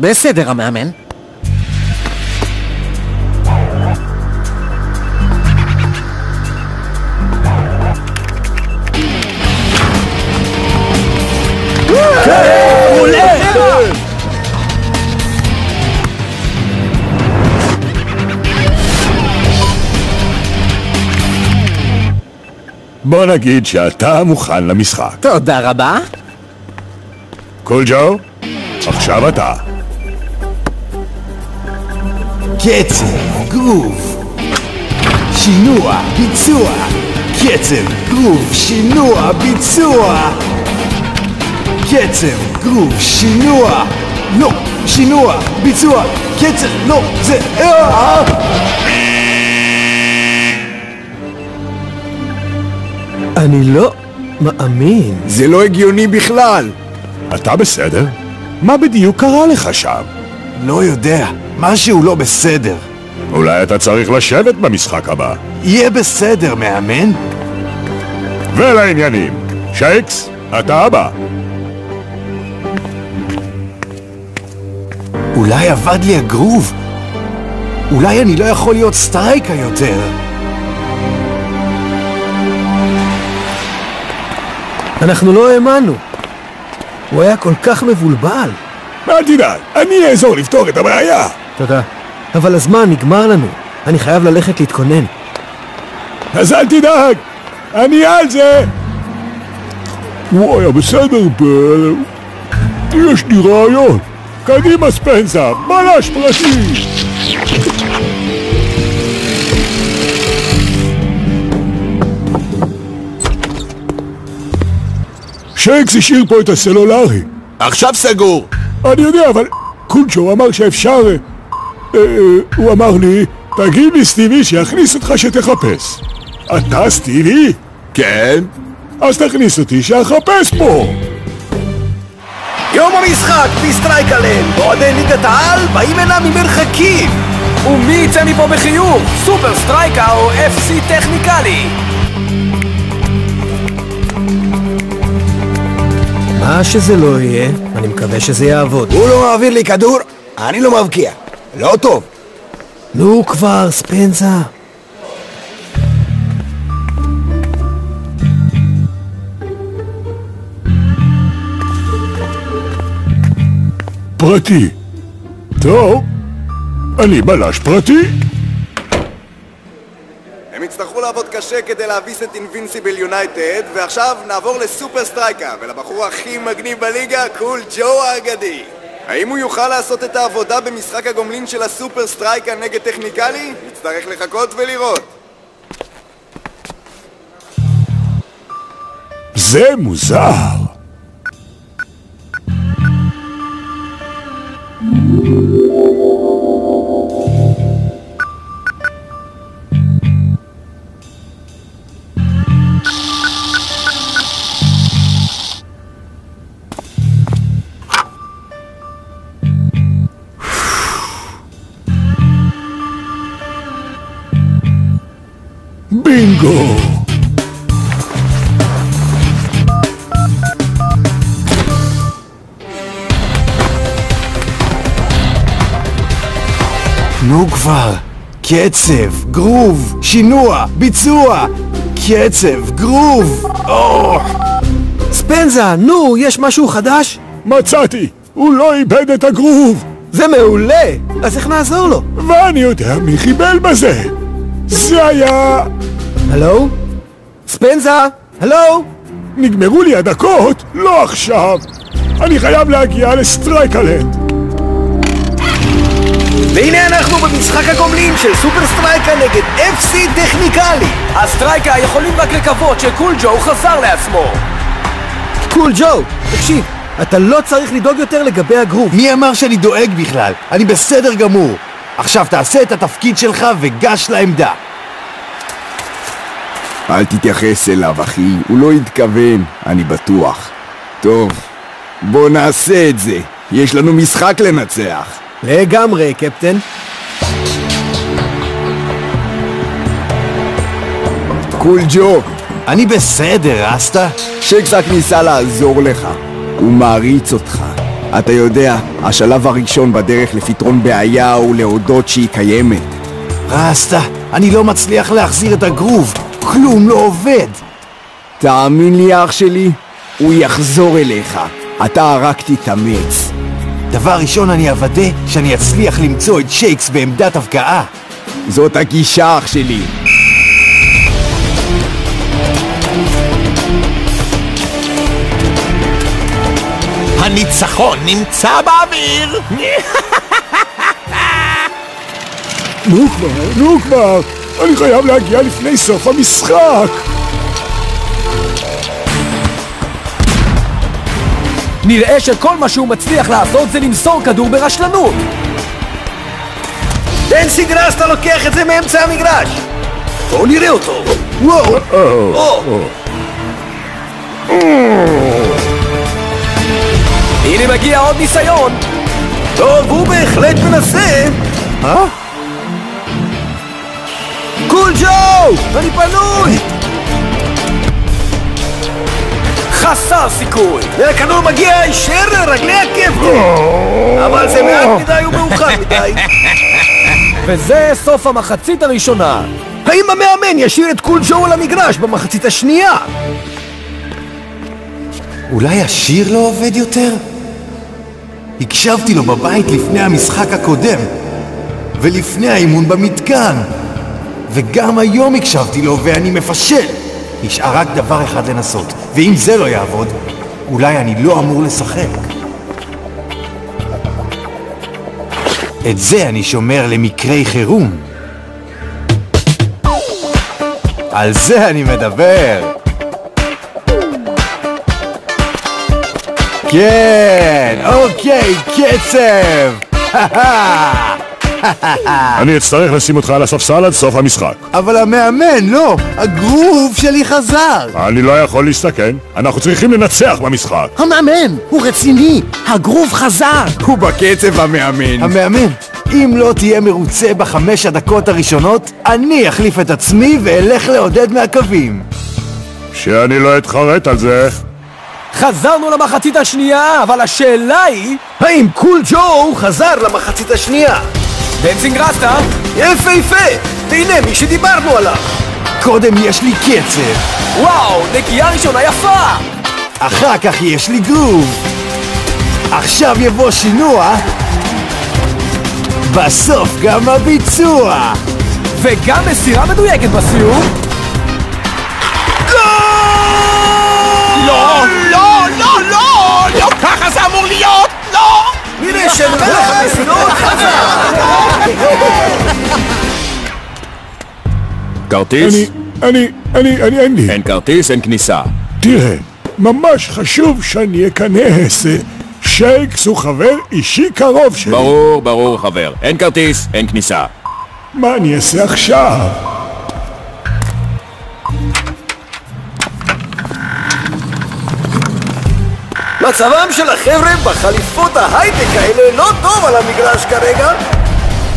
בסדר, המאמן. בוא נגיד שאתה מוכן למשחק. תודה רבה. קול ג'ו, עכשיו אתה. קצב, גרוב, שינוע, ביצוע. קצב, גרוב, שינוע, ביצוע. קצב, גרוב, שינוע. לא, שינוע, ביצוע. קצב, לא, זה... אני לא מאמין. זה לא הגיוני בכלל. אתה בסדר? מה בדיוק קרה לך שם? לא יודע, משהו לא בסדר. אולי אתה צריך לשבת במשחק הבא. יהיה בסדר, מאמן. ולעניינים. שייקס, אתה הבא. אולי עבד לי הגרוב. אולי אני לא יכול להיות סטרייקה יותר. אנחנו לא האמנו. הוא היה כל כך מבולבל. אל תדאג, אני אעזור לפתור את הבעיה. תודה. אבל הזמן נגמר לנו. אני חייב ללכת להתכונן. אז אל תדאג, אני על זה. הוא היה בסדר יש לי רעיון. קדימה ספנסה, בלש פרטי. שייקס השאיר פה את הסלולרי. עכשיו סגור. אני יודע, אבל קולצ'ו אמר שאפשר... הוא אמר לי, תגיד לי סטיבי שיכניס אותך שתחפש. אתה סטיבי? כן? אז תכניס אותי שאחפש פה. יום המשחק בסטרייקלנד, אוהדי ליגת העל באים הנה ממרחקים. ומי יצא מפה בחיוך? סופר סטרייקה או FC טכניקלי? מה שזה לא יהיה, אני מקווה שזה יעבוד. הוא לא מעביר לי כדור, אני לא מבקיע. לא טוב. נו כבר, ספנסה. פרטי. טוב, אני בלש פרטי. הם יצטרכו לעבוד קשה כדי להביס את אינבינסיבל יונייטד, ועכשיו נעבור לסופר סטרייקה ולבחור הכי מגניב בליגה, קול ג'ו האגדי. האם הוא יוכל לעשות את העבודה במשחק הגומלין של הסופר סטרייקה נגד טכניקלי? נצטרך לחכות ולראות. זה מוזר. בינגו! נו כבר. קצב, גרוב, שינוע, ביצוע. קצב, גרוב. ספנסה, נו, יש משהו חדש? מצאתי! הוא לא איבד את הגרוב! זה מעולה! אז איך נעזור לו? ואני יודע מי חיבל בזה! זה היה... הלו? ספנסה? הלו? נגמרו לי הדקות? לא עכשיו! אני חייב להגיע לסטרייקלנד! והנה אנחנו במשחק הגומלין של סופר סטרייקה נגד FC טכניקלי. הסטרייקה יכולים רק לקוות שקול ג'ו חזר לעצמו. קול ג'ו, תקשיב, אתה לא צריך לדאוג יותר לגבי הגרוב. מי אמר שאני דואג בכלל? אני בסדר גמור. עכשיו תעשה את התפקיד שלך וגש לעמדה. אל תתייחס אליו, אחי. הוא לא התכוון, אני בטוח. טוב, בוא נעשה את זה. יש לנו משחק לנצח. לגמרי, קפטן. קול ג'ו, אני בסדר, אסטה? שייקס רק ניסה לעזור לך. הוא מעריץ אותך. אתה יודע, השלב הראשון בדרך לפתרון בעיה הוא להודות שהיא קיימת. רסטה, אני לא מצליח להחזיר את הגרוב. כלום לא עובד. תאמין לי אח שלי, הוא יחזור אליך. אתה רק תתאמץ. דבר ראשון אני אוודא שאני אצליח למצוא את שייקס בעמדת הבקעה. זאת הגישה אח שלי. הניצחון נמצא באוויר! נו כבר, אני חייב להגיע לפני סוף המשחק. נראה שכל מה שהוא מצליח לעשות זה למסור כדור ברשלנות. דנסי גראסטה לוקח את זה מאמצע המגרש. בואו נראה אותו. וואו. הנה מגיע עוד ניסיון. טוב, הוא בהחלט מנסה. קול ג'ו! אני פנוי! חסר סיכוי. והכדור מגיע ישר לרגלי הקפטן. אבל זה מעט מדי ומאוחר מדי. וזה סוף המחצית הראשונה. האם המאמן ישאיר את קול ג'ו על המגרש במחצית השנייה? אולי השיר לא עובד יותר? הקשבתי לו בבית לפני המשחק הקודם, ולפני האימון במתקן, וגם היום הקשבתי לו ואני מפשל. נשאר רק דבר אחד לנסות, ואם זה לא יעבוד, אולי אני לא אמור לשחק. את זה אני שומר למקרי חירום. על זה אני מדבר. כן, אוקיי, קצב! אני אצטרך לשים אותך על הספסל עד סוף המשחק. אבל המאמן, לא! הגרוב שלי חזר! אני לא יכול להסתכן, אנחנו צריכים לנצח במשחק. המאמן, הוא רציני, הגרוב חזר. הוא בקצב המאמן. המאמן, אם לא תהיה מרוצה ב5 הדקות הראשונות, אני אחליף את עצמי ואלך לעודד מהקווים. שאני לא אתחרט על זה. חזרנו למחצית השנייה, אבל השאלה היא... האם קול ג'ו חזר למחצית השנייה? דנסי גראסטה? יפה! והנה מי שדיברנו עליו! קודם יש לי קצב. וואו, נגיעה ראשונה יפה! אחר כך יש לי גרוב. עכשיו יבוא שינוע. בסוף גם הביצוע. וגם מסירה מדויקת בסיום. לא, ככה זה אמור להיות, לא! נראה שמלך המסירות חזר! כרטיס? אין לי. אין כרטיס, אין כניסה. תראה, ממש חשוב שאני אכנס. שייקס הוא חבר אישי קרוב שלי. ברור חבר. אין כרטיס, אין כניסה. מה אני אעשה עכשיו? מצבם של החבר'ה בחליפות ההייטק האלה לא טוב על המגרש כרגע.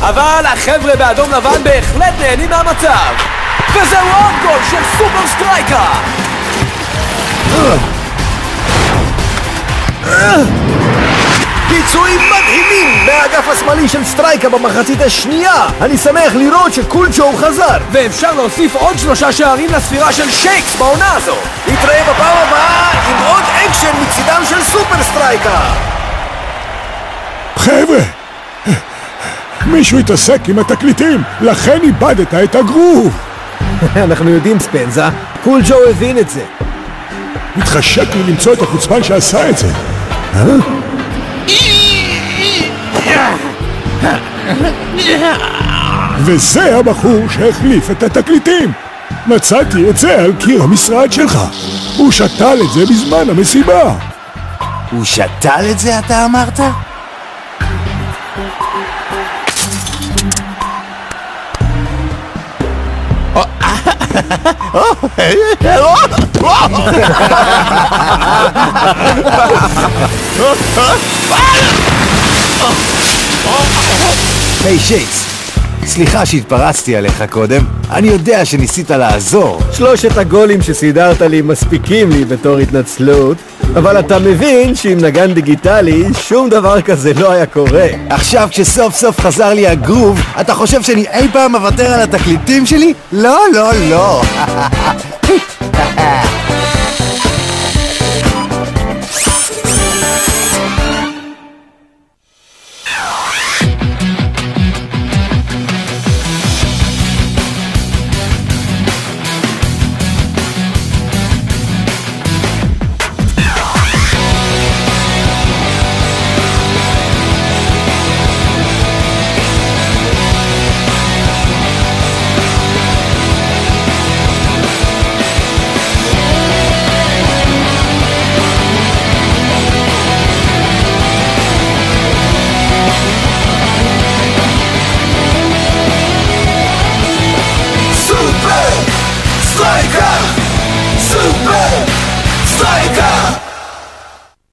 אבל החבר'ה באדום לבן בהחלט נהנים מהמצב. וזהו עוד גול של סופר סטרייקה. ביצועים מדהימים מהאגף השמאלי של סטרייקה במחצית השנייה. אני שמח לראות שקול ג'ו חזר. ואפשר להוסיף עוד 3 שערים לספירה של שייקס בעונה הזו. נתראה בפעם הבאה עם עוד אקשן מצידם של סופר סטרייקה. חבר'ה, מישהו התעסק עם התקליטים, לכן איבדת את הגרוב. אנחנו יודעים ספנזה, קול ג'ו הבין את זה. מתחשק לי למצוא את החוצפן שעשה את זה. וזה הבחור שהחליף את התקליטים. מצאתי את זה על קיר המשרד שלך. הוא שתל את זה בזמן המסיבה. הוא שתל את זה, אתה אמרת? היי שייקס, סליחה שהתפרצתי עליך קודם, אני יודע שניסית לעזור. 3 הגולים שסידרת לי מספיקים לי בתור התנצלות, אבל אתה מבין שעם נגן דיגיטלי שום דבר כזה לא היה קורה. עכשיו כשסוף סוף חזר לי הגרוב, אתה חושב שאני אי פעם מוותר על התקליטים שלי? לא, לא, לא.